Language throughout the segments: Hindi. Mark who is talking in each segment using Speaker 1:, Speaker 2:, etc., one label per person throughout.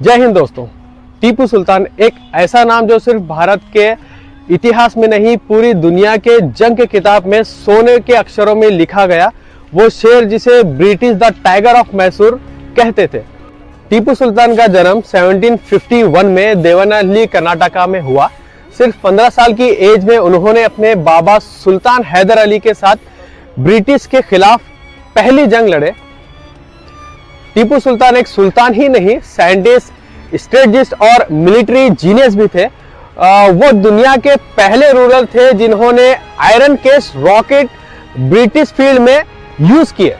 Speaker 1: जय हिंद दोस्तों। टीपू सुल्तान एक ऐसा नाम जो सिर्फ भारत के इतिहास में नहीं पूरी दुनिया के जंग के किताब में सोने के अक्षरों में लिखा गया वो शेर जिसे British the tiger of Mysore कहते थे। टीपू सुल्तान का जन्म 1751 में देवनागरी कर्नाटका में हुआ। सिर्फ 15 साल की एज में उन्होंने अपने बाबा सुल्तान हैदर अली के साथ ब्रिटिश के खिलाफ पहली जंग लड़े। टीपू सुल्तान एक सुल्तान ही नहीं, साइंटिस्ट, स्ट्रेटजिस्ट और मिलिट्री जीनियस भी थे। वो दुनिया के पहले रूलर थे जिन्होंने iron case rocket British field में यूज किए।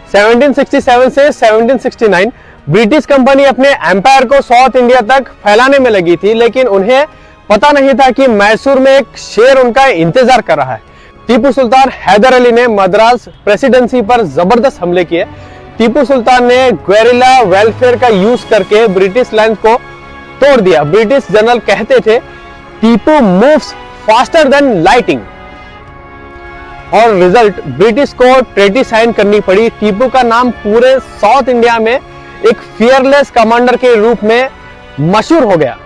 Speaker 1: 1767 से 1769 ब्रिटिश कंपनी अपने एम्पायर को साउथ इंडिया तक फैलाने में लगी थी, लेकिन उन्हें पता नहीं था कि मैसूर में एक शेर उनका इंतजार कर रहा है। टीपू सुल्तान हैदर अली ने मद्रास प्रेसिडेंसी पर जबरदस्त हमले किए। टीपू सुल्तान ने गुएरिला वेलफेयर का यूज करके ब्रिटिश लाइन को तोड़ दिया। ब्रिटिश जनरल कहते थे Tipu moves faster than lighting, और रिजल्ट ब्रिटिश को ट्रेटी साइन करनी पड़ी। टीपू का नाम पूरे साउथ इंडिया में एक फियरलेस कमांडर के रूप में मशहूर हो गया।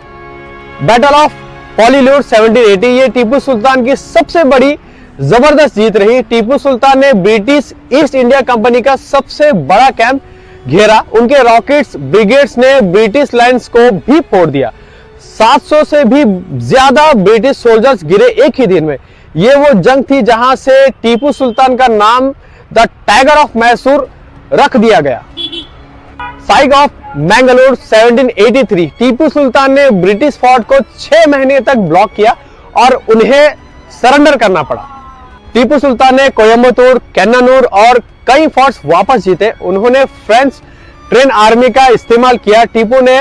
Speaker 1: बैटल ऑफ पोलीलूर 1780 ये टीपू सुल्तान की सबसे बड़ी जबरदस्त जीत रही। टीपू सुल्तान ने ब्रिटिश ईस्ट इंडिया कंपनी का सबसे बड़ा कैंप घेरा। उनके रॉकेट्स ब्रिगेड्स ने ब्रिटिश लाइंस को भी फोड़ दिया। 700 से भी ज्यादा ब्रिटिश सोल्जर्स गिरे एक ही दिन में। ये वो जंग थी जहां से टीपू सुल्तान का नाम द टाइगर ऑफ मैसूर रख दिया गया। साइग ऑफ मैंगलोर 1783 टीपू सुल्तान ने ब्रिटिश फोर्ट को 6 महीने तक ब्लॉक किया और उन्हें सरेंडर करना पड़ा। टीपू सुल्तान ने कोयम्बतूर, कन्नूर और कई फोर्ट्स वापस जीते। उन्होंने फ्रेंच ट्रेन आर्मी का इस्तेमाल किया। टिपू ने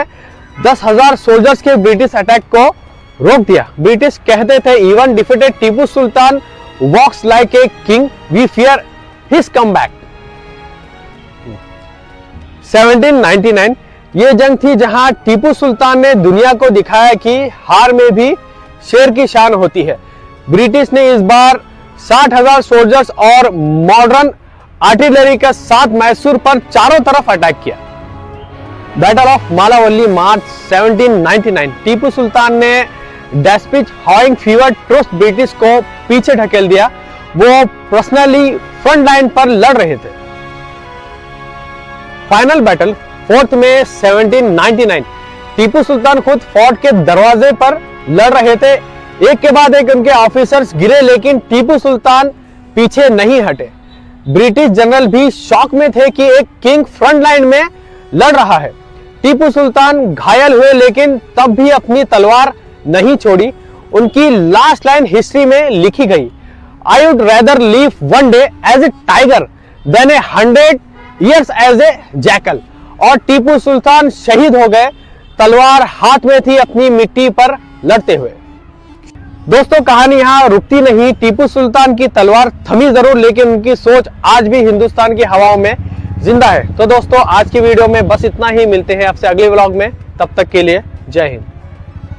Speaker 1: 10,000 सोल्जर्स के ब्रिटिश अटैक को रोक दिया। ब्रिटिश कहते थे even defeated Tipu Sultan walks like a king, we fear his comeback. 1799 ये जंग थी जहां टीपू सुल्तान ने दुनिया को दिखाया कि हार में भी शेर की शान होती है। ब्रिटिश ने इस बार 60,000 सोल्जर्स और मॉडर्न आर्टिलरी के साथ मैसूर पर चारों तरफ अटैक किया। बैटल ऑफ मालावल्ली मार्च 1799 टीपू सुल्तान ने डेस्पिच हाइंग फीवर ट्रुस्ट ब्रिटिश को पीछे ढकेल दिया। वो पर्सनली फ्रंट लाइन पर लड़ रहे थे। फाइनल बैटल 4 मई 1799 टीपू सुल्तान खुद फोर्ट के दरवाजे पर लड़ रहे थे। एक के बाद एक उनके ऑफिसर्स गिरे, लेकिन टीपू सुल्तान पीछे नहीं हटे। ब्रिटिश जनरल भी शॉक में थे कि एक किंग फ्रंट लाइन में लड़ रहा है। टीपू सुल्तान घायल हुए, लेकिन तब भी अपनी तलवार नहीं छोड़ी। उनकी लास्ट लाइन हिस्ट्री में लिखी गई, I would rather live one day as a tiger than 100 years as a jackal. और टीपू सुल्तान शहीद हो गए, तलवार हाथ में थी, अपनी मिट्टी पर लड़ते हुए। दोस्तों, कहानी यहां रुकती नहीं। टीपू सुल्तान की तलवार थमी जरूर, लेकिन उनकी सोच आज भी हिंदुस्तान की हवाओं में जिंदा है। तो दोस्तों, आज की वीडियो में बस इतना ही। मिलते हैं आपसे अगले व्लॉग में। तब तक के लिए जय हिंद।